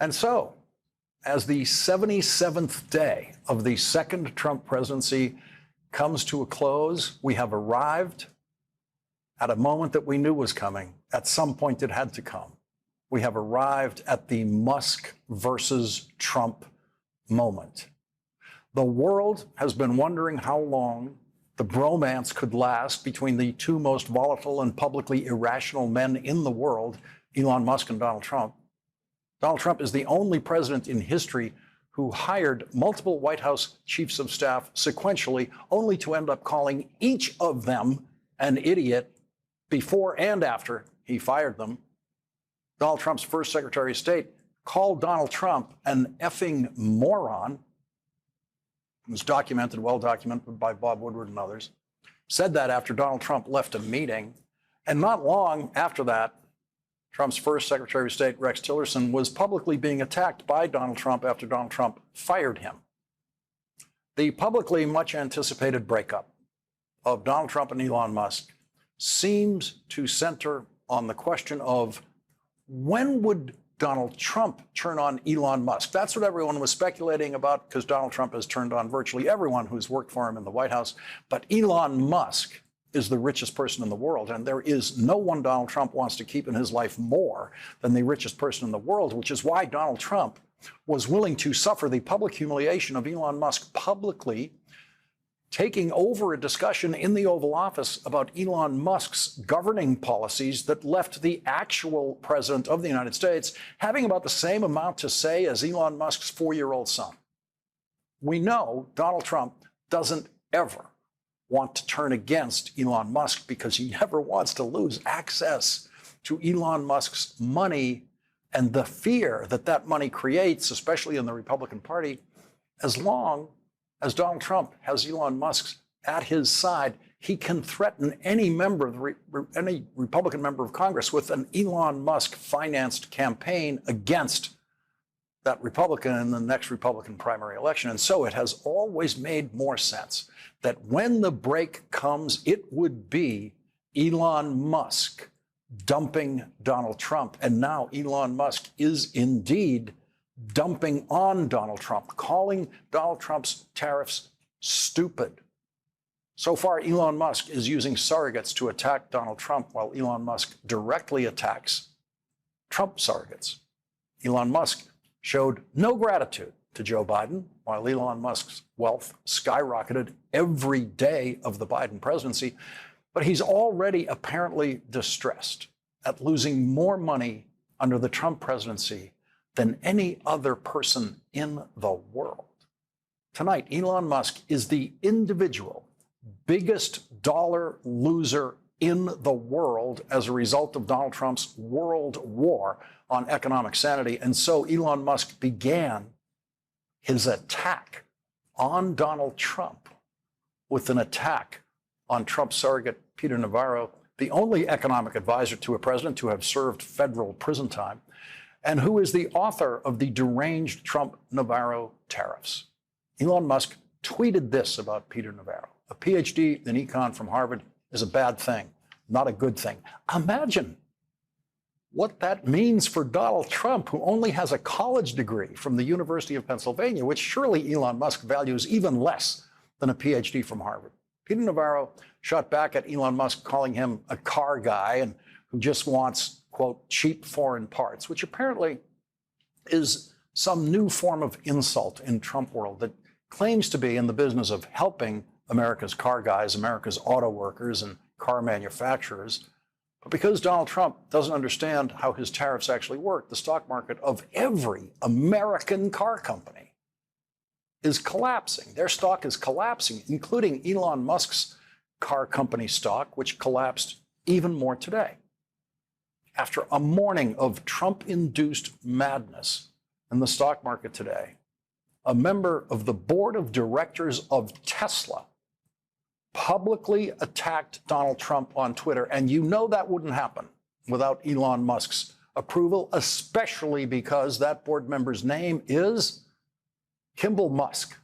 And so, as the 77th day of the second Trump presidency comes to a close, we have arrived at a moment that we knew was coming. At some point, it had to come. We have arrived at the Musk versus Trump moment. The world has been wondering how long the bromance could last between the two most volatile and publicly irrational men in the world, Elon Musk and Donald Trump. Donald Trump is the only president in history who hired multiple White House chiefs of staff sequentially, only to end up calling each of them an idiot before and after he fired them. Donald Trump's first Secretary of State called Donald Trump an effing moron. It was documented, well documented by Bob Woodward and others. Said that after Donald Trump left a meeting. And not long after that, Trump's first Secretary of State, Rex Tillerson, was publicly being attacked by Donald Trump after Donald Trump fired him. The publicly much anticipated breakup of Donald Trump and Elon Musk seems to center on the question of when would Donald Trump turn on Elon Musk? That's what everyone was speculating about, because Donald Trump has turned on virtually everyone who's worked for him in the White House. But Elon Musk is the richest person in the world, and there is no one Donald Trump wants to keep in his life more than the richest person in the world, which is why Donald Trump was willing to suffer the public humiliation of Elon Musk publicly taking over a discussion in the Oval Office about Elon Musk's governing policies that left the actual president of the United States having about the same amount to say as Elon Musk's 4-year-old son. We know Donald Trump doesn't ever want to turn against Elon Musk because he never wants to lose access to Elon Musk's money and the fear that that money creates, especially in the Republican Party. As long as Donald Trump has Elon Musk at his side, he can threaten any member of any Republican member of Congress with an Elon Musk financed campaign against that Republican in the next Republican primary election. And so it has always made more sense that when the break comes, it would be Elon Musk dumping Donald Trump. And now Elon Musk is indeed dumping on Donald Trump, calling Donald Trump's tariffs stupid. So far, Elon Musk is using surrogates to attack Donald Trump, while Elon Musk directly attacks Trump surrogates. Elon Musk showed no gratitude to Joe Biden, while Elon Musk's wealth skyrocketed every day of the Biden presidency. But he's already apparently distressed at losing more money under the Trump presidency than any other person in the world. Tonight, Elon Musk is the individual biggest dollar loser in the world as a result of Donald Trump's world war on economic sanity. And so Elon Musk began his attack on Donald Trump with an attack on Trump surrogate Peter Navarro, the only economic advisor to a president to have served federal prison time, and who is the author of the deranged Trump-Navarro tariffs. Elon Musk tweeted this about Peter Navarro: a PhD in econ from Harvard is a bad thing, not a good thing. Imagine what that means for Donald Trump, who only has a college degree from the University of Pennsylvania, which surely Elon Musk values even less than a PhD from Harvard. Peter Navarro shot back at Elon Musk, calling him a car guy and who just wants, quote, cheap foreign parts, which apparently is some new form of insult in Trump world that claims to be in the business of helping America's car guys, America's auto workers and car manufacturers. But because Donald Trump doesn't understand how his tariffs actually work, the stock market of every American car company is collapsing. Their stock is collapsing, including Elon Musk's car company stock, which collapsed even more today. After a morning of Trump-induced madness in the stock market today, a member of the board of directors of Tesla publicly attacked Donald Trump on Twitter. And you know that wouldn't happen without Elon Musk's approval, especially because that board member's name is Kimball Musk,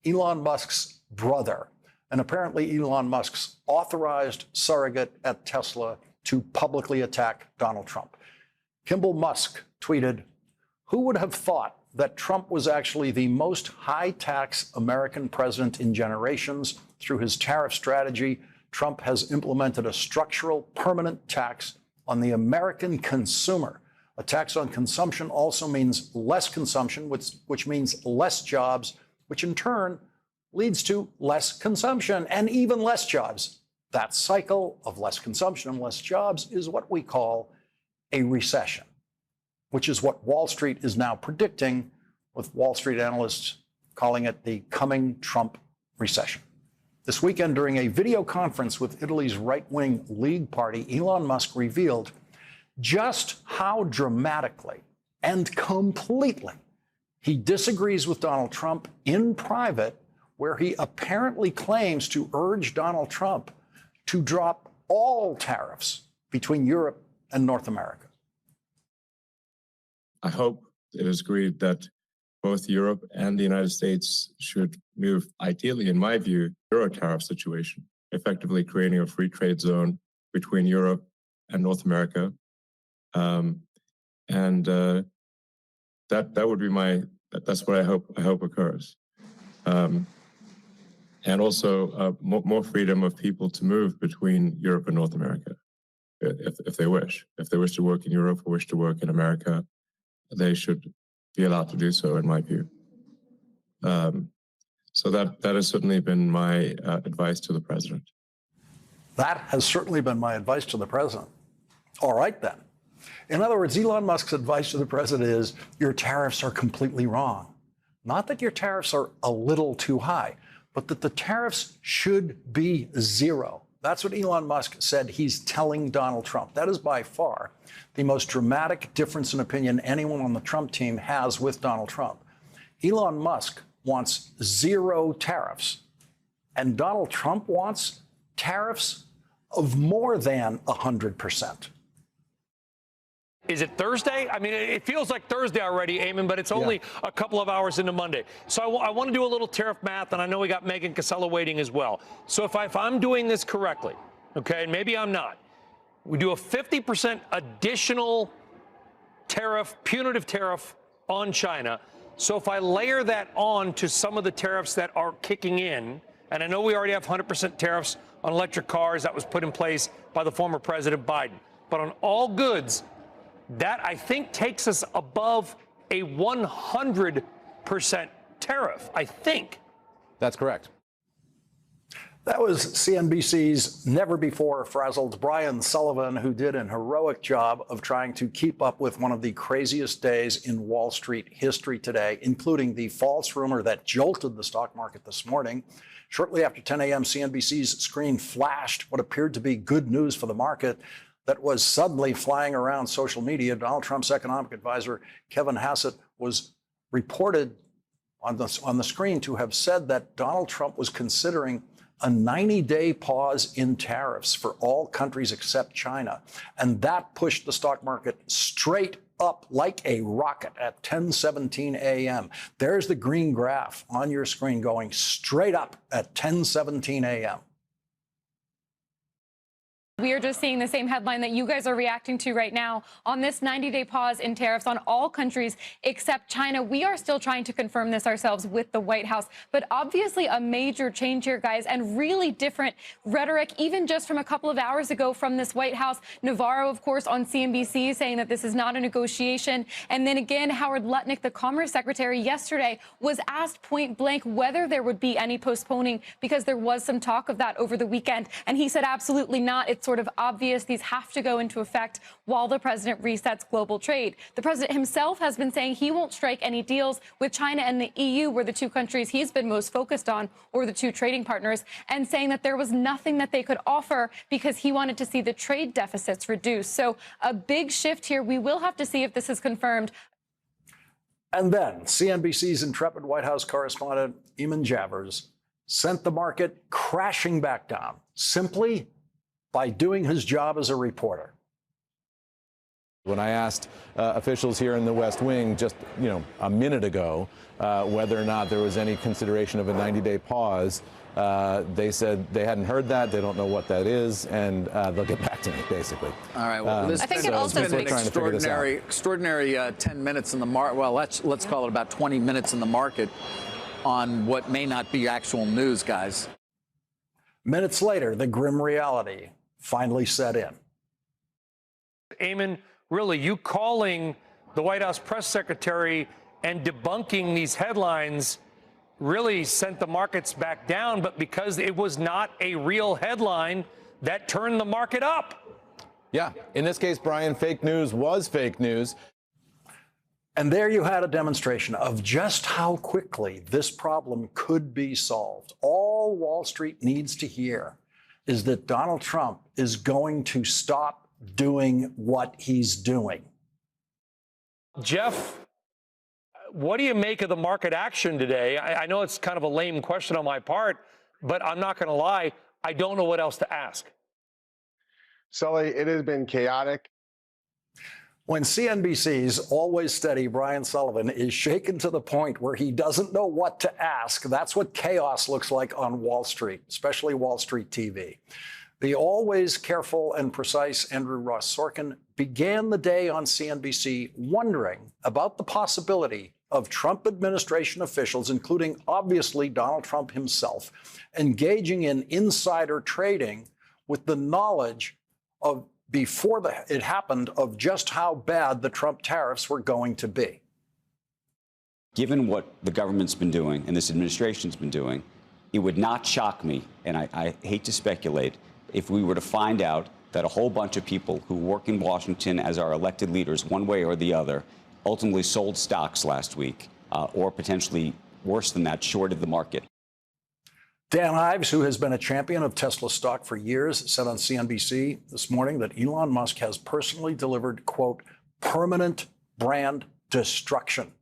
Elon Musk's brother, and apparently Elon Musk's authorized surrogate at Tesla to publicly attack Donald Trump. Kimball Musk tweeted, Who would have thought that Trump was actually the most high-tax American president in generations? Through his tariff strategy, Trump has implemented a structural, permanent tax on the American consumer. A tax on consumption also means less consumption, which means less jobs, which in turn leads to less consumption and even less jobs. That cycle of less consumption and less jobs is what we call a recession, which is what Wall Street is now predicting, with Wall Street analysts calling it the coming Trump recession. This weekend, during a video conference with Italy's right-wing League Party, Elon Musk revealed just how dramatically and completely he disagrees with Donald Trump in private, where he apparently claims to urge Donald Trump to drop all tariffs between Europe and North America. I hope it is agreed that both Europe and the United States should move, ideally, in my view, zero tariff situation, effectively creating a free trade zone between Europe and North America. That would be that's what I hope occurs. And also more freedom of people to move between Europe and North America, if they wish. If they wish to work in Europe or wish to work in America, they should be allowed to do so, in my view. So that has certainly been my advice to the president. That has certainly been my advice to the president. All right, then. In other words, Elon Musk's advice to the president is your tariffs are completely wrong. Not that your tariffs are a little too high, but that the tariffs should be zero. That's what Elon Musk said he's telling Donald Trump. That is by far the most dramatic difference in opinion anyone on the Trump team has with Donald Trump. Elon Musk wants zero tariffs, and Donald Trump wants tariffs of more than 100%. Is it Thursday? I mean, it feels like Thursday already, Eamon, but it's only a couple of hours into Monday. So I want to do a little tariff math, and I know we got Megan Casella waiting as well. So if I'm doing this correctly, okay, and maybe I'm not, we do a 50% additional tariff, punitive tariff on China. So if I layer that on to some of the tariffs that are kicking in, and I know we already have 100% tariffs on electric cars that was put in place by the former President Biden, but on all goods, that, I think, takes us above a 100% tariff, I think. That's correct. That was CNBC's never-before-frazzled Brian Sullivan, who did an heroic job of trying to keep up with one of the craziest days in Wall Street history today, including the false rumor that jolted the stock market this morning. Shortly after 10 a.m., CNBC's screen flashed what appeared to be good news for the market that was suddenly flying around social media. Donald Trump's economic advisor, Kevin Hassett, was reported on the screen to have said that Donald Trump was considering a 90-day pause in tariffs for all countries except China. And that pushed the stock market straight up like a rocket at 10:17 a.m. There's the green graph on your screen going straight up at 10:17 a.m. We are just seeing the same headline that you guys are reacting to right now on this 90-day pause in tariffs on all countries except China. We are still trying to confirm this ourselves with the White House, but obviously a major change here, guys, and really different rhetoric, even just from a couple of hours ago from this White House. Navarro, of course, on CNBC saying that this is not a negotiation. And then again, Howard Lutnick, the Commerce Secretary, yesterday was asked point blank whether there would be any postponing, because there was some talk of that over the weekend. And he said absolutely not. It's sort of obvious these have to go into effect while the president resets global trade. The president himself has been saying he won't strike any deals with China and the EU, were the two countries he's been most focused on, or the two trading partners, and saying that there was nothing that they could offer because he wanted to see the trade deficits reduced. So a big shift here. We will have to see if this is confirmed. And then CNBC's intrepid White House correspondent, Eamon Javers, sent the market crashing back down simply by doing his job as a reporter. When I asked officials here in the West Wing just, a minute ago whether or not there was any consideration of a 90-day pause, they said they hadn't heard that, they don't know what that is, and they'll get back to me, basically. All right. Well, this I think it also has been an speaks- extraordinary 10 minutes in the market. Well, let's call it about 20 minutes in the market on what may not be actual news, guys. Minutes later, the grim reality finally set in. Eamon, really, you calling the White House press secretary and debunking these headlines really sent the markets back down, but because it was not a real headline, that turned the market up. Yeah, in this case, Brian, fake news was fake news. And there you had a demonstration of just how quickly this problem could be solved. All Wall Street needs to hear is that Donald Trump is going to stop doing what he's doing. Jeff, what do you make of the market action today? I know it's kind of a lame question on my part, but I'm not going to lie, I don't know what else to ask. Sully, it has been chaotic. When CNBC's always steady Brian Sullivan is shaken to the point where he doesn't know what to ask, that's what chaos looks like on Wall Street, especially Wall Street TV. The always careful and precise Andrew Ross Sorkin began the day on CNBC wondering about the possibility of Trump administration officials, including obviously Donald Trump himself, engaging in insider trading with the knowledge of before it happened of just how bad the Trump tariffs were going to be. Given what the government's been doing and this administration's been doing, it would not shock me, and I hate to speculate, if we were to find out that a whole bunch of people who work in Washington as our elected leaders, one way or the other, ultimately sold stocks last week, or potentially worse than that, shorted the market. Dan Ives, who has been a champion of Tesla stock for years, said on CNBC this morning that Elon Musk has personally delivered, quote, permanent brand destruction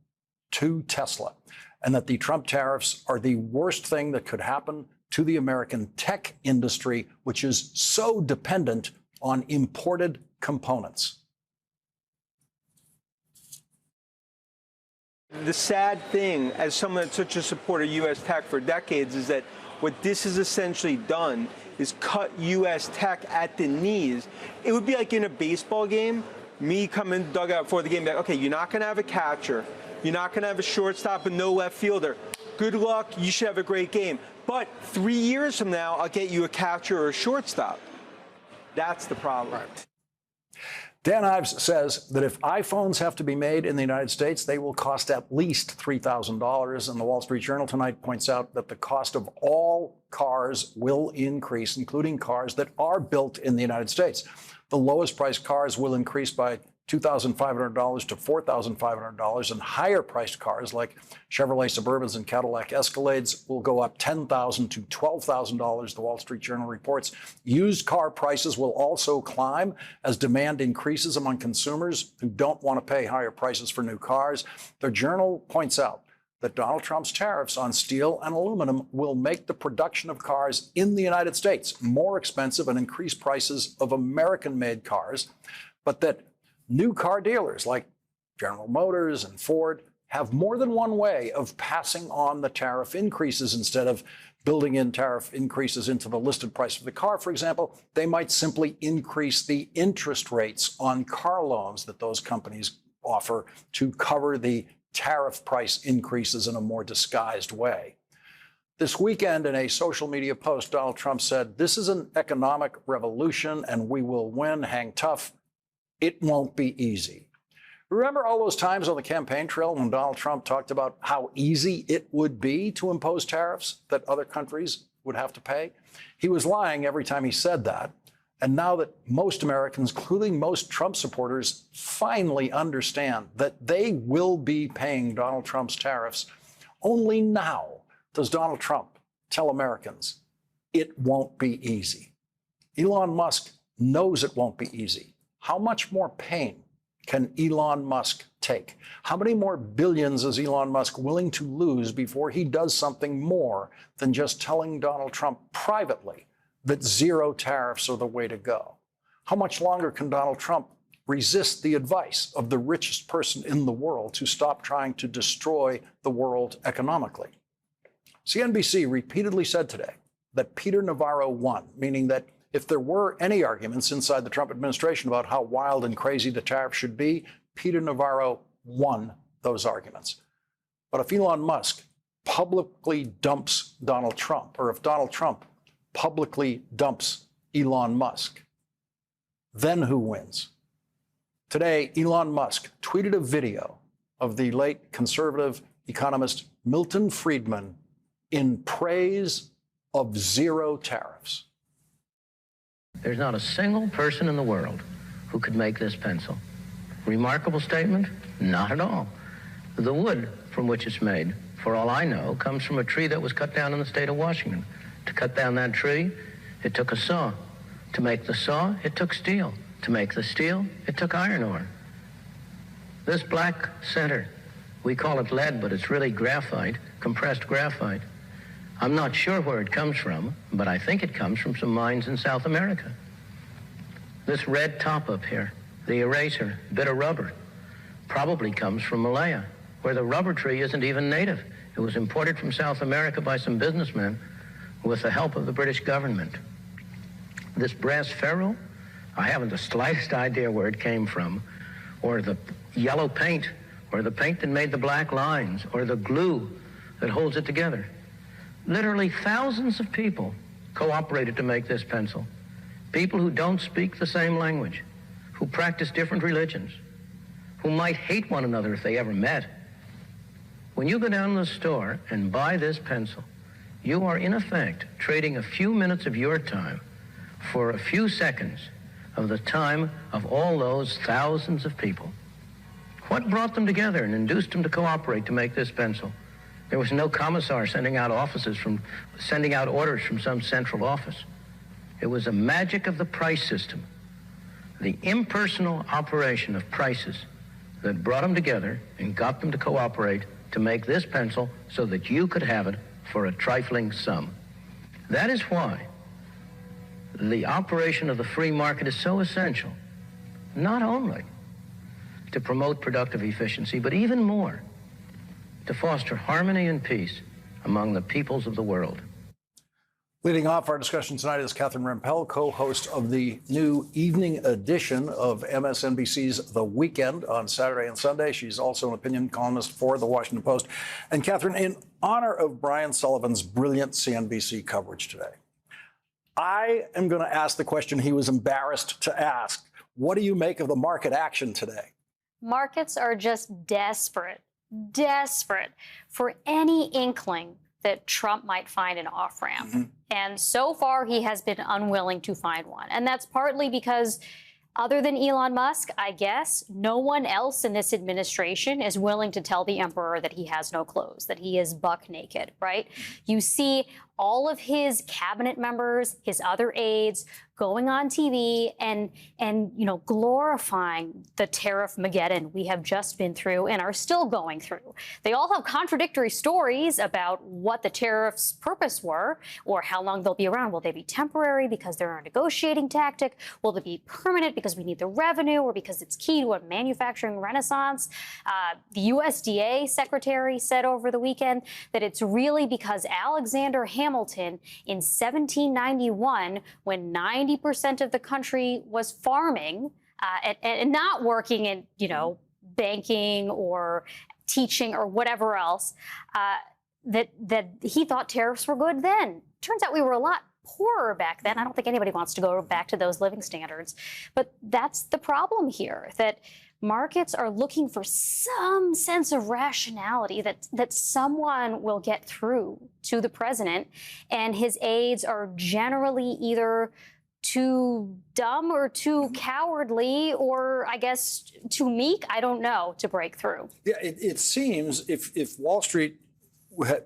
to Tesla, and that the Trump tariffs are the worst thing that could happen to the American tech industry, which is so dependent on imported components. The sad thing, as someone that's such a supporter of U.S. tech for decades, is that what this has essentially done is cut U.S. tech at the knees. It would be like in a baseball game, me coming dugout for the game, like, okay, you're not going to have a catcher, you're not going to have a shortstop and no left fielder. Good luck, you should have a great game. But 3 years from now, I'll get you a catcher or a shortstop. That's the problem. Right. Dan Ives says that if iPhones have to be made in the United States, they will cost at least $3,000. And the Wall Street Journal tonight points out that the cost of all cars will increase, including cars that are built in the United States. The lowest priced cars will increase by $2,500 to $4,500, and higher priced cars like Chevrolet Suburbans and Cadillac Escalades will go up $10,000 to $12,000, the Wall Street Journal reports. Used car prices will also climb as demand increases among consumers who don't want to pay higher prices for new cars. The Journal points out that Donald Trump's tariffs on steel and aluminum will make the production of cars in the United States more expensive and increase prices of American-made cars, but that new car dealers like General Motors and Ford have more than one way of passing on the tariff increases. Instead of building in tariff increases into the listed price of the car, for example, they might simply increase the interest rates on car loans that those companies offer to cover the tariff price increases in a more disguised way. This weekend, in a social media post, Donald Trump said, "This is an economic revolution and we will win. Hang tough. It won't be easy." Remember all those times on the campaign trail when Donald Trump talked about how easy it would be to impose tariffs that other countries would have to pay? He was lying every time he said that. And now that most Americans, including most Trump supporters, finally understand that they will be paying Donald Trump's tariffs, only now does Donald Trump tell Americans it won't be easy. Elon Musk knows it won't be easy. How much more pain can Elon Musk take? How many more billions is Elon Musk willing to lose before he does something more than just telling Donald Trump privately that zero tariffs are the way to go? How much longer can Donald Trump resist the advice of the richest person in the world to stop trying to destroy the world economically. CNBC repeatedly said today that Peter Navarro won, meaning that if there were any arguments inside the Trump administration about how wild and crazy the tariff should be, Peter Navarro won those arguments. But if Elon Musk publicly dumps Donald Trump, or if Donald Trump publicly dumps Elon Musk, then who wins? Today, Elon Musk tweeted a video of the late conservative economist Milton Friedman in praise of zero tariffs. There's not a single person in the world who could make this pencil. Remarkable statement? Not at all. The wood from which it's made, for all I know, comes from a tree that was cut down in the state of Washington. To cut down that tree, it took a saw. To make the saw, it took steel. To make the steel, it took iron ore. This black center, we call it lead, but it's really graphite, compressed graphite. I'm not sure where it comes from, but I think it comes from some mines in South America. This red top up here, the eraser, bit of rubber, probably comes from Malaya, where the rubber tree isn't even native. It was imported from South America by some businessmen with the help of the British government. This brass ferrule, I haven't the slightest idea where it came from, or the yellow paint, or the paint that made the black lines, or the glue that holds it together. Literally thousands of people cooperated to make this pencil. People who don't speak the same language, who practice different religions, who might hate one another if they ever met. When you go down to the store and buy this pencil, you are in effect trading a few minutes of your time for a few seconds of the time of all those thousands of people. What brought them together and induced them to cooperate to make this pencil? There was no commissar sending out orders from some central office. It was a magic of the price system, the impersonal operation of prices that brought them together and got them to cooperate to make this pencil so that you could have it for a trifling sum. That is why the operation of the free market is so essential, not only to promote productive efficiency, but even more, to foster harmony and peace among the peoples of the world. Leading off our discussion tonight is Catherine Rampell, co-host of the new evening edition of MSNBC's The Weekend on Saturday and Sunday. She's also an opinion columnist for The Washington Post. And Catherine, in honor of Brian Sullivan's brilliant CNBC coverage today, I am going to ask the question he was embarrassed to ask. What do you make of the market action today? Markets are just desperate for any inkling that Trump might find an off-ramp. Mm-hmm. And so far, he has been unwilling to find one. And that's partly because, other than Elon Musk, I guess, no one else in this administration is willing to tell the emperor that he has no clothes, that he is buck naked, right? You see all of his cabinet members, his other aides, going on TV and glorifying the tariff-mageddon we have just been through and are still going through. They all have contradictory stories about what the tariffs' purpose were or how long they'll be around. Will they be temporary because they're a negotiating tactic? Will they be permanent because we need the revenue or because it's key to a manufacturing renaissance? The USDA secretary said over the weekend that it's really because Alexander Hamilton in 1791, when 90% of the country was farming and not working in, banking or teaching or whatever else, that he thought tariffs were good then. Turns out we were a lot poorer back then. I don't think anybody wants to go back to those living standards. But that's the problem here, that markets are looking for some sense of rationality that someone will get through to the president, and his aides are generally either too dumb or too cowardly or, I guess, too meek, I don't know, to break through. Yeah, it seems if Wall Street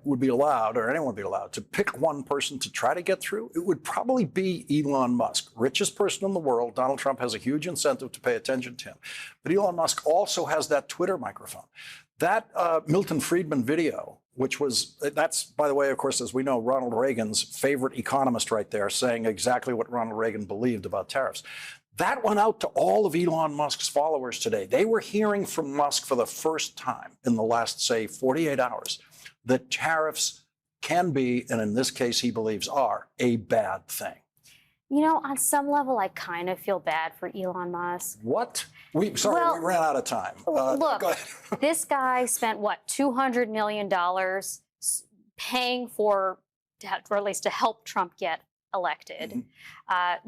would be allowed, or anyone would be allowed, to pick one person to try to get through, it would probably be Elon Musk, richest person in the world. Donald Trump has a huge incentive to pay attention to him. But Elon Musk also has that Twitter microphone. That Milton Friedman video, that's, by the way, of course, as we know, Ronald Reagan's favorite economist right there, saying exactly what Ronald Reagan believed about tariffs. That went out to all of Elon Musk's followers today. They were hearing from Musk for the first time in the last, say, 48 hours that tariffs can be, and in this case, he believes are, a bad thing. You know, on some level, I kind of feel bad for Elon Musk. What? We ran out of time. Look, this guy spent, what, $200 million paying for, or at least to help Trump get elected,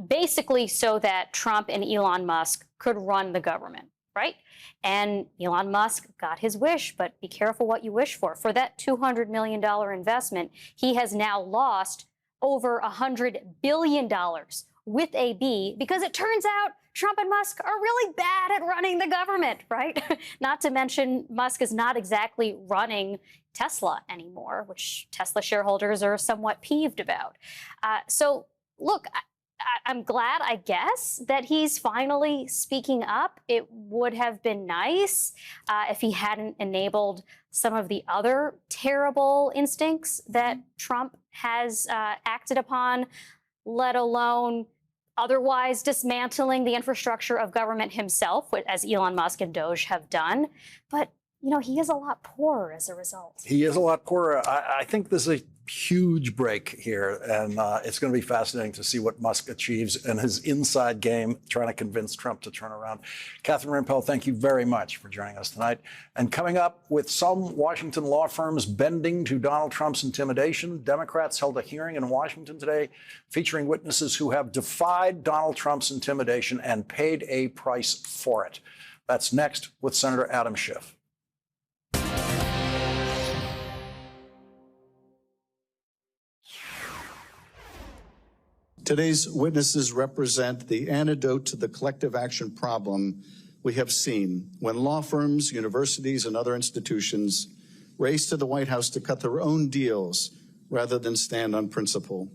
basically so that Trump and Elon Musk could run the government, right? And Elon Musk got his wish, but be careful what you wish for. For that $200 million investment, he has now lost over $100 billion with a B, because it turns out Trump and Musk are really bad at running the government, right? Not to mention, Musk is not exactly running Tesla anymore, which Tesla shareholders are somewhat peeved about. So, look, I'm glad, I guess, that he's finally speaking up. It would have been nice if he hadn't enabled some of the other terrible instincts that Trump has acted upon, let alone otherwise dismantling the infrastructure of government himself, as Elon Musk and Doge have done. But, you know, he is a lot poorer as a result. He is a lot poorer. I think this is a huge break here, and it's going to be fascinating to see what Musk achieves in his inside game, trying to convince Trump to turn around. Catherine Rampell, thank you very much for joining us tonight. And coming up, with some Washington law firms bending to Donald Trump's intimidation, Democrats held a hearing in Washington today featuring witnesses who have defied Donald Trump's intimidation and paid a price for it. That's next with Senator Adam Schiff. Today's witnesses represent the antidote to the collective action problem we have seen when law firms, universities, and other institutions race to the White House to cut their own deals rather than stand on principle.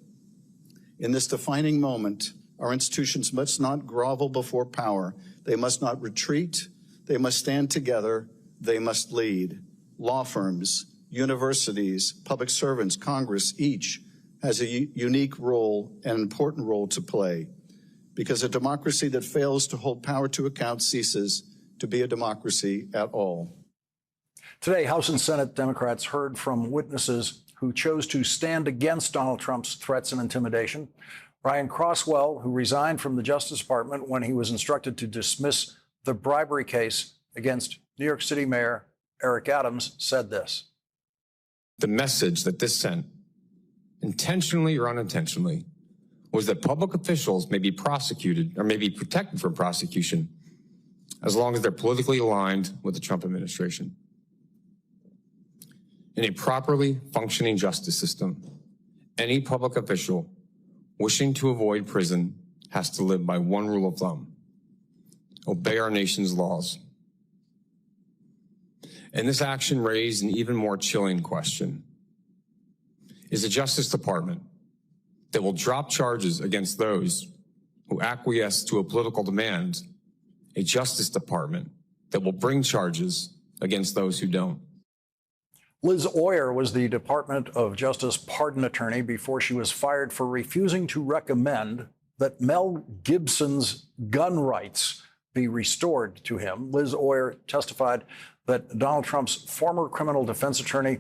In this defining moment, our institutions must not grovel before power. They must not retreat. They must stand together. They must lead. Law firms, universities, public servants, Congress, each has a unique role, an important role to play, because a democracy that fails to hold power to account ceases to be a democracy at all. Today, House and Senate Democrats heard from witnesses who chose to stand against Donald Trump's threats and intimidation. Ryan Crosswell, who resigned from the Justice Department when he was instructed to dismiss the bribery case against New York City Mayor Eric Adams, said this. The message that this sent, intentionally or unintentionally, was that public officials may be prosecuted or may be protected from prosecution as long as they're politically aligned with the Trump administration. In a properly functioning justice system, any public official wishing to avoid prison has to live by one rule of thumb: obey our nation's laws. And this action raised an even more chilling question. Is a Justice Department that will drop charges against those who acquiesce to a political demand a Justice Department that will bring charges against those who don't? Liz Oyer was the Department of Justice pardon attorney before she was fired for refusing to recommend that Mel Gibson's gun rights be restored to him. Liz Oyer testified that Donald Trump's former criminal defense attorney,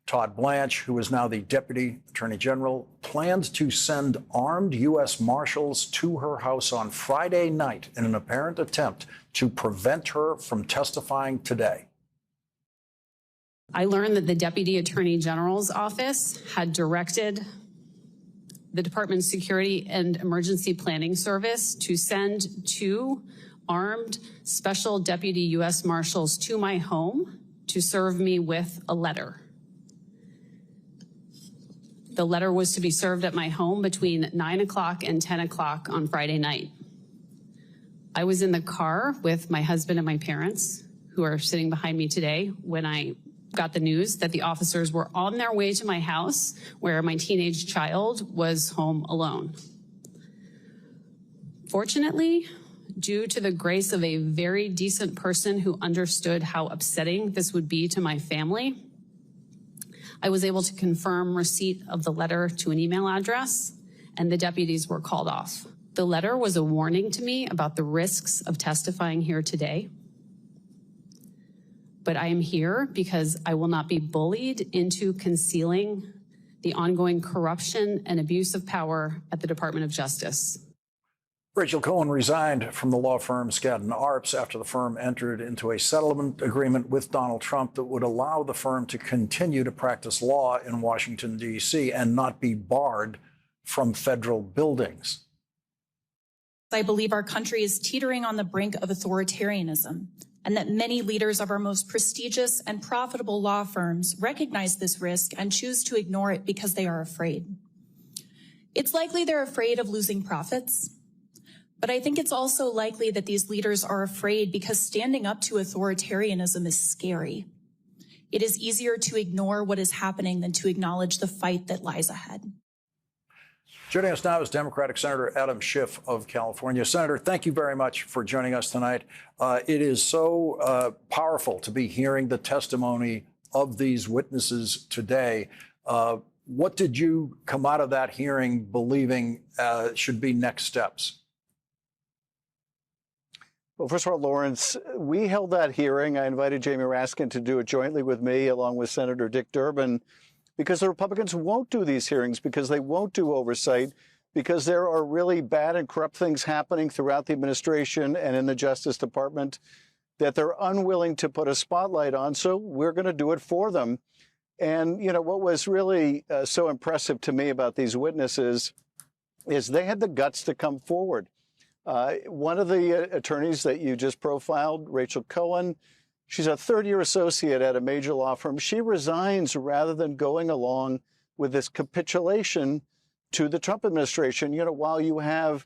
Todd Blanche, who is now the Deputy Attorney General, planned to send armed U.S. Marshals to her house on Friday night in an apparent attempt to prevent her from testifying today. I learned that the Deputy Attorney General's office had directed the Department's Security and Emergency Planning Service to send 2 armed Special Deputy U.S. Marshals to my home to serve me with a letter. The letter was to be served at my home between 9 o'clock and 10 o'clock on Friday night. I was in the car with my husband and my parents, who are sitting behind me today, when I got the news that the officers were on their way to my house, where my teenage child was home alone. Fortunately, due to the grace of a very decent person who understood how upsetting this would be to my family, I was able to confirm receipt of the letter to an email address, and the deputies were called off. The letter was a warning to me about the risks of testifying here today. But I am here because I will not be bullied into concealing the ongoing corruption and abuse of power at the Department of Justice. Rachel Cohen resigned from the law firm Skadden Arps after the firm entered into a settlement agreement with Donald Trump that would allow the firm to continue to practice law in Washington, D.C. and not be barred from federal buildings. I believe our country is teetering on the brink of authoritarianism, and that many leaders of our most prestigious and profitable law firms recognize this risk and choose to ignore it because they are afraid. It's likely they're afraid of losing profits, but I think it's also likely that these leaders are afraid because standing up to authoritarianism is scary. It is easier to ignore what is happening than to acknowledge the fight that lies ahead. Joining us now is Democratic Senator Adam Schiff of California. Senator, thank you very much for joining us tonight. It is so powerful to be hearing the testimony of these witnesses today. What did you come out of that hearing believing should be next steps? Well, first of all, Lawrence, we held that hearing. I invited Jamie Raskin to do it jointly with me, along with Senator Dick Durbin, because the Republicans won't do these hearings, because they won't do oversight, because there are really bad and corrupt things happening throughout the administration and in the Justice Department that they're unwilling to put a spotlight on. So we're going to do it for them. And, you know, what was really so impressive to me about these witnesses is they had the guts to come forward. One of the attorneys that you just profiled, Rachel Cohen, she's a third-year associate at a major law firm. She resigns rather than going along with this capitulation to the Trump administration. You know, while you have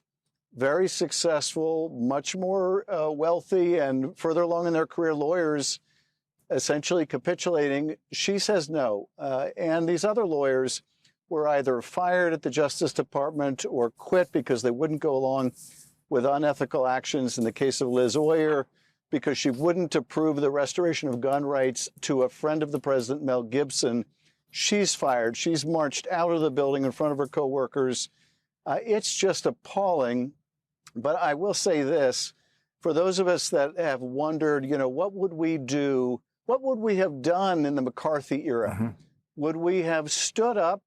very successful, much more wealthy and further along in their career lawyers essentially capitulating, she says no. And these other lawyers were either fired at the Justice Department or quit because they wouldn't go along with unethical actions. In the case of Liz Oyer, because she wouldn't approve the restoration of gun rights to a friend of the president, Mel Gibson. She's fired. She's marched out of the building in front of her coworkers. It's just appalling. But I will say this, for those of us that have wondered, you know, what would we do? What would we have done in the McCarthy era? Mm-hmm. Would we have stood up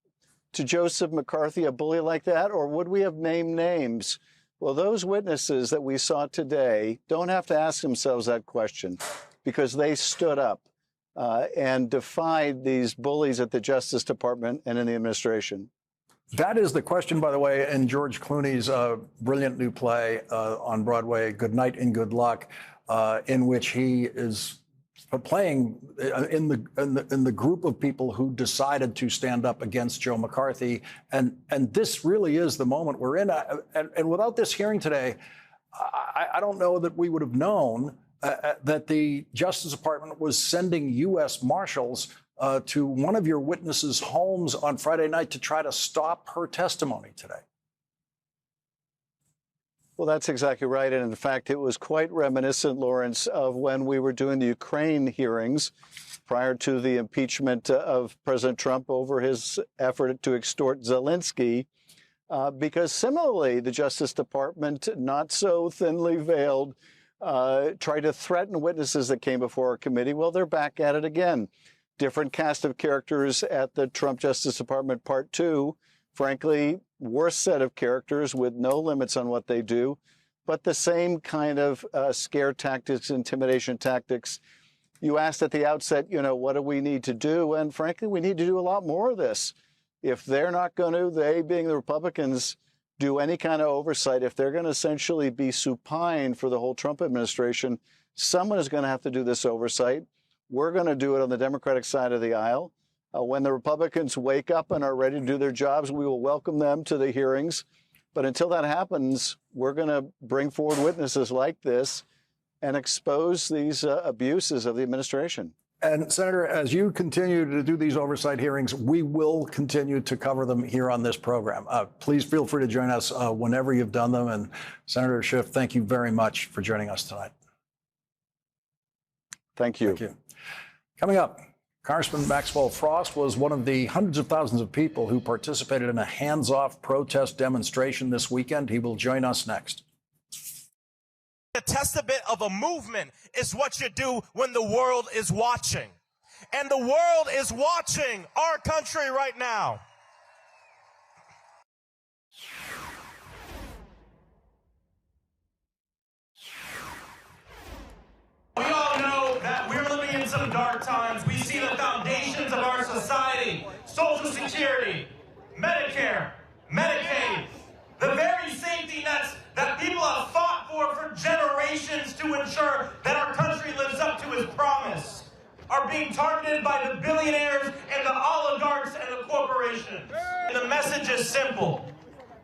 to Joseph McCarthy, a bully like that, or would we have named names? Well, those witnesses that we saw today don't have to ask themselves that question, because they stood up and defied these bullies at the Justice Department and in the administration. That is the question, by the way, in George Clooney's brilliant new play on Broadway, Good Night and Good Luck, in which he is playing in the group of people who decided to stand up against Joe McCarthy. And this really is the moment we're in. And without this hearing today, I don't know that we would have known that the Justice Department was sending U.S. Marshals to one of your witnesses' homes on Friday night to try to stop her testimony today. Well, that's exactly right. And in fact, it was quite reminiscent, Lawrence, of when we were doing the Ukraine hearings prior to the impeachment of President Trump over his effort to extort Zelensky. Because similarly, the Justice Department, not so thinly veiled, tried to threaten witnesses that came before our committee. Well, they're back at it again. Different cast of characters at the Trump Justice Department Part 2. Frankly, worse set of characters with no limits on what they do, but the same kind of scare tactics, intimidation tactics. You asked at the outset, you know, what do we need to do? And frankly, we need to do a lot more of this. If they're not going to, they being the Republicans, do any kind of oversight, if they're going to essentially be supine for the whole Trump administration, someone is going to have to do this oversight. We're going to do it on the Democratic side of the aisle. When the Republicans wake up and are ready to do their jobs, we will welcome them to the hearings. But until that happens, we're going to bring forward witnesses like this and expose these abuses of the administration. And Senator, as you continue to do these oversight hearings, we will continue to cover them here on this program. Please feel free to join us whenever you've done them. And Senator Schiff, thank you very much for joining us tonight. Thank you. Thank you. Coming up, Congressman Maxwell Frost was one of the hundreds of thousands of people who participated in a hands-off protest demonstration this weekend. He will join us next. A testament of a movement is what you do when the world is watching. And the world is watching our country right now. We all know that we're living in some dark times. We see the foundations of our society, Social Security, Medicare, Medicaid, the very safety nets that people have fought for generations to ensure that our country lives up to its promise, are being targeted by the billionaires and the oligarchs and the corporations. And the message is simple.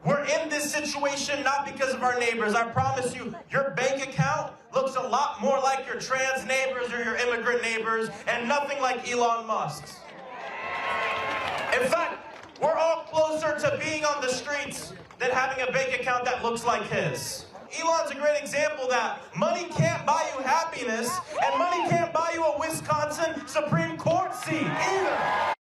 We're in this situation not because of our neighbors. I promise you, your bank account looks a lot more like your trans neighbors or your immigrant neighbors and nothing like Elon Musk's. In fact, we're all closer to being on the streets than having a bank account that looks like his. Elon's a great example that money can't buy you happiness and money can't buy you a Wisconsin Supreme Court seat either.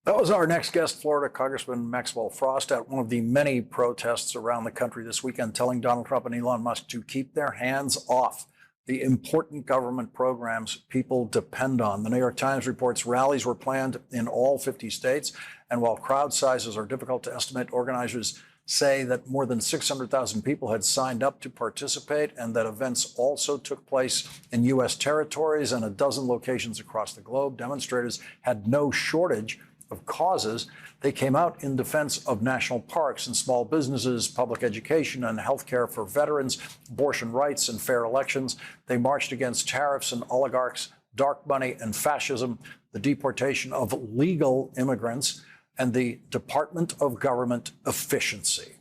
That was our next guest, Florida Congressman Maxwell Frost, at one of the many protests around the country this weekend, telling Donald Trump and Elon Musk to keep their hands off the important government programs people depend on. The New York Times reports rallies were planned in all 50 states, and while crowd sizes are difficult to estimate, organizers say that more than 600,000 people had signed up to participate, and that events also took place in U.S. territories and a dozen locations across the globe. Demonstrators had no shortage of causes. They came out in defense of national parks and small businesses, public education and health care for veterans, abortion rights and fair elections. They marched against tariffs and oligarchs, dark money and fascism, the deportation of legal immigrants, and the Department of Government efficiency.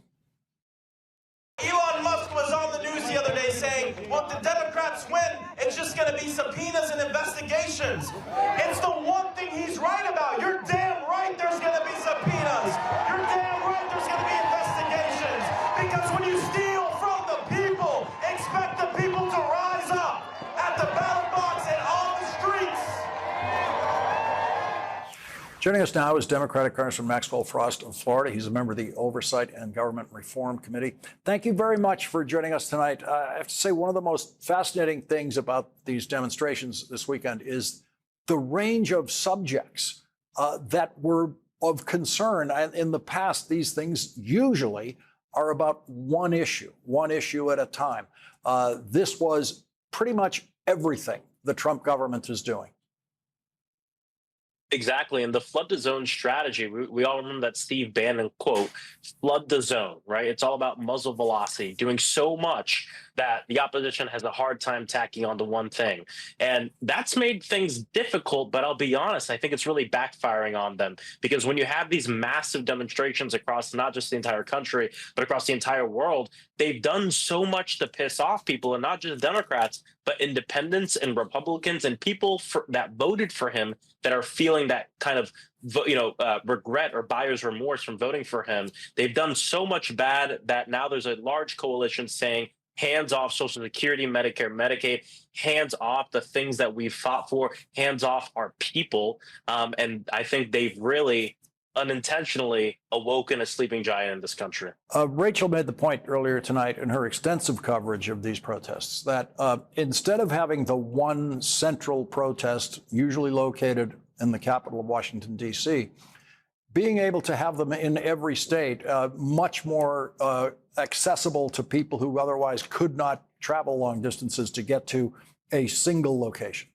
Elon Musk was on the news the other day saying, well, if the Democrats win, it's just going to be subpoenas and investigations. It's the one thing he's right about. You're damn right there's going to be subpoenas. You're damn right there's going to be investigations. Because when you steal from the people, expect the people to rise up at the ballot box and on the streets. Joining us now is Democratic Congressman Maxwell Frost of Florida. He's a member of the Oversight and Government Reform Committee. Thank you very much for joining us tonight. I have to say, one of the most fascinating things about these demonstrations this weekend is the range of subjects that were of concern. And in the past, these things usually are about one issue at a time. This was pretty much everything the Trump government is doing. Exactly. And the flood the zone strategy, we all remember that Steve Bannon quote, flood the zone, right? It's all about muzzle velocity, doing so much that the opposition has a hard time tacking on to one thing. And that's made things difficult, but I'll be honest, I think it's really backfiring on them, because when you have these massive demonstrations across not just the entire country, but across the entire world, they've done so much to piss off people, and not just Democrats, but independents and Republicans and people that voted for him that are feeling that kind of regret or buyer's remorse from voting for him. They've done so much bad that now there's a large coalition saying, hands off Social Security, Medicare, Medicaid, hands off the things that we've fought for, hands off our people. And I think they've really unintentionally awoken a sleeping giant in this country. Rachel made the point earlier tonight in her extensive coverage of these protests that instead of having the one central protest, usually located in the capital of Washington, D.C., being able to have them in every state, much more accessible to people who otherwise could not travel long distances to get to a single location.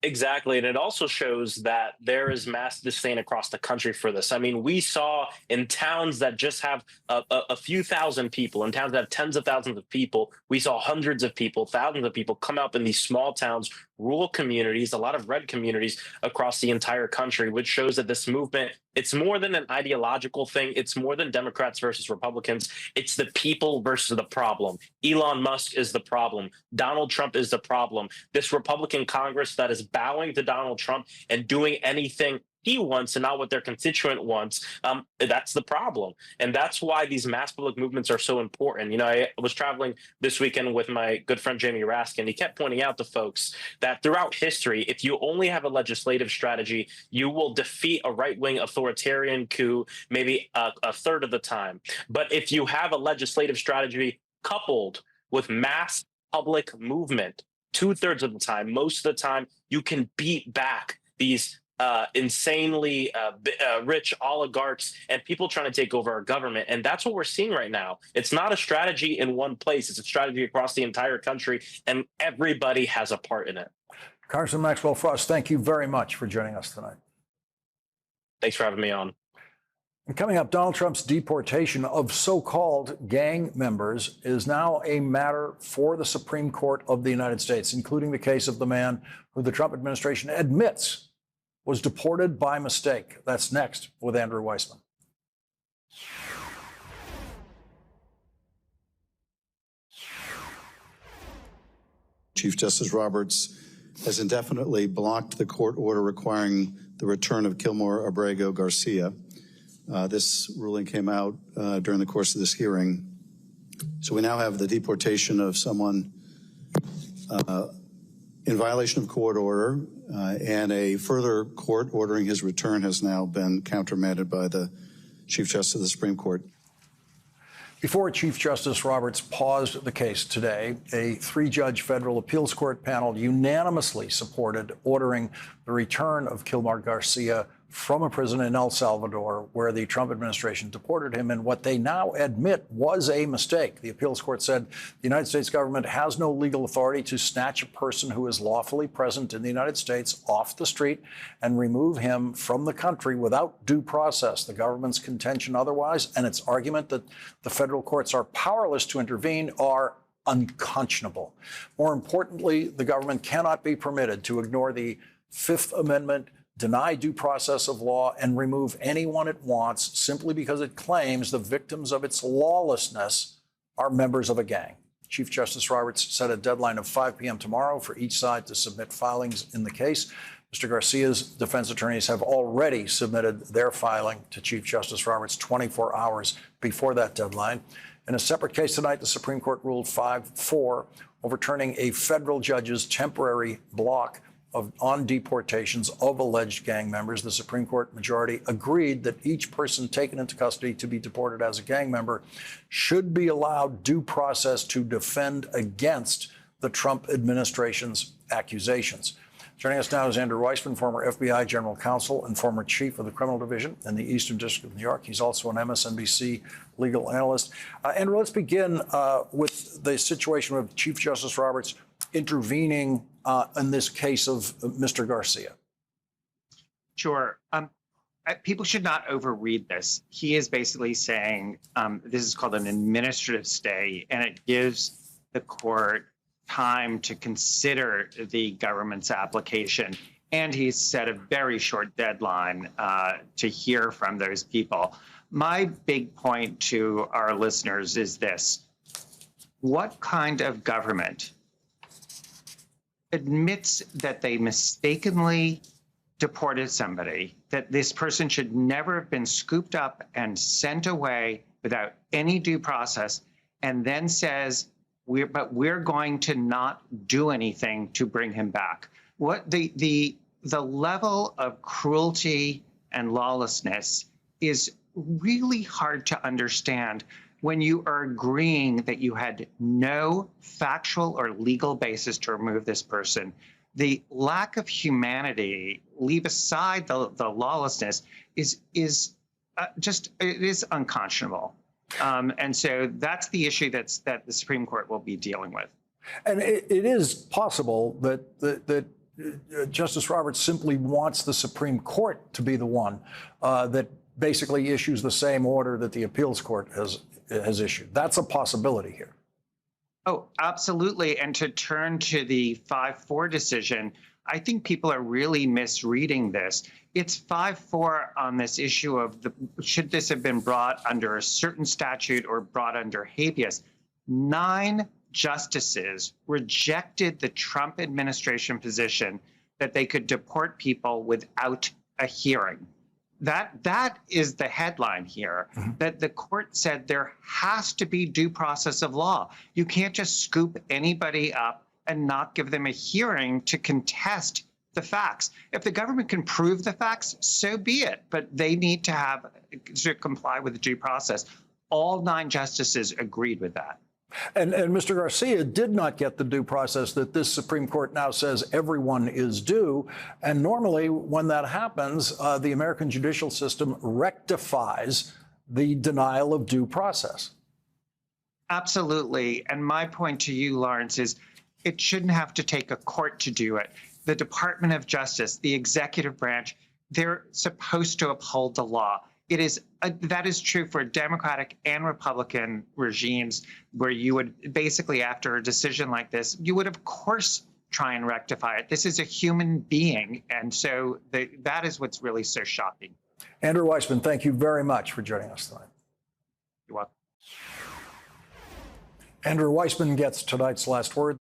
Exactly. And it also shows that there is mass disdain across the country for this. I mean, we saw in towns that just have a few thousand people, in towns that have tens of thousands of people, we saw hundreds of people, thousands of people come up in these small towns, rural communities, a lot of red communities across the entire country, which shows that this movement, it's more than an ideological thing. It's more than Democrats versus Republicans. It's the people versus the problem. Elon Musk is the problem. Donald Trump is the problem. This Republican Congress that is bowing to Donald Trump and doing anything he wants and not what their constituent wants, that's the problem. And that's why these mass public movements are so important. You know, I was traveling this weekend with my good friend Jamie Raskin. He kept pointing out to folks that throughout history, if you only have a legislative strategy, you will defeat a right-wing authoritarian coup maybe a third of the time. But if you have a legislative strategy coupled with mass public movement, 2/3 of the time, most of the time, you can beat back these insanely rich oligarchs and people trying to take over our government. And that's what we're seeing right now. It's not a strategy in one place. It's a strategy across the entire country, and everybody has a part in it. Congressman Maxwell Frost, thank you very much for joining us tonight. Thanks for having me on. And coming up, Donald Trump's deportation of so-called gang members is now a matter for the Supreme Court of the United States, including the case of the man who the Trump administration admits was deported by mistake. That's next with Andrew Weissmann. Chief Justice Roberts has indefinitely blocked the court order requiring the return of Kilmore Abrego Garcia. This ruling came out during the course of this hearing. So we now have the deportation of someone in violation of court order, and a further court ordering his return has now been countermanded by the Chief Justice of the Supreme Court. Before Chief Justice Roberts paused the case today, a 3-judge federal appeals court panel unanimously supported ordering the return of Kilmore Garcia from a prison in El Salvador, where the Trump administration deported him in what they now admit was a mistake. The appeals court said the United States government has no legal authority to snatch a person who is lawfully present in the United States off the street and remove him from the country without due process. The government's contention otherwise, and its argument that the federal courts are powerless to intervene, are unconscionable. More importantly, the government cannot be permitted to ignore the Fifth Amendment, deny due process of law, and remove anyone it wants simply because it claims the victims of its lawlessness are members of a gang. Chief Justice Roberts set a deadline of 5 p.m. tomorrow for each side to submit filings in the case. Mr. Garcia's defense attorneys have already submitted their filing to Chief Justice Roberts 24 hours before that deadline. In a separate case tonight, the Supreme Court ruled 5-4, overturning a federal judge's temporary block on deportations of alleged gang members. The Supreme Court majority agreed that each person taken into custody to be deported as a gang member should be allowed due process to defend against the Trump administration's accusations. Joining us now is Andrew Weissmann, former FBI general counsel and former chief of the criminal division in the Eastern District of New York. He's also an MSNBC legal analyst. Andrew, let's begin with the situation of Chief Justice Roberts intervening in this case of Mr. Garcia. Sure. People should not overread this. He is basically saying this is called an administrative stay, and it gives the court time to consider the government's application. And he's set a very short deadline to hear from those people. My big point to our listeners is this: what kind of government admits that they mistakenly deported somebody, that this person should never have been scooped up and sent away without any due process, and then says, we're going to not do anything to bring him back? What the level of cruelty and lawlessness is really hard to understand when you are agreeing that you had no factual or legal basis to remove this person. The lack of humanity, leave aside the lawlessness, is unconscionable. And so that's the issue that the Supreme Court will be dealing with. And it is possible that Justice Roberts simply wants the Supreme Court to be the one that basically issues the same order that the appeals court has issued. That's a possibility here. Oh, absolutely. And to turn to the 5-4 decision, I think people are really misreading this. It's 5-4 on this issue of should this have been brought under a certain statute or brought under habeas. 9 justices rejected the Trump administration position that they could deport people without a hearing. That is the headline here, that the court said there has to be due process of law. You can't just scoop anybody up and not give them a hearing to contest the facts. If the government can prove the facts, so be it, but they need to comply with the due process. All 9 justices agreed with that. And Mr. Garcia did not get the due process that this Supreme Court now says everyone is due. And normally when that happens, the American judicial system rectifies the denial of due process. Absolutely. And my point to you, Lawrence, is it shouldn't have to take a court to do it. The Department of Justice, the executive branch, they're supposed to uphold the law. That is true for Democratic and Republican regimes, where you would basically, after a decision like this, you would of course try and rectify it. This is a human being, and so that is what's really so shocking. Andrew Weissmann, thank you very much for joining us tonight. You're welcome. Andrew Weissmann gets tonight's last word.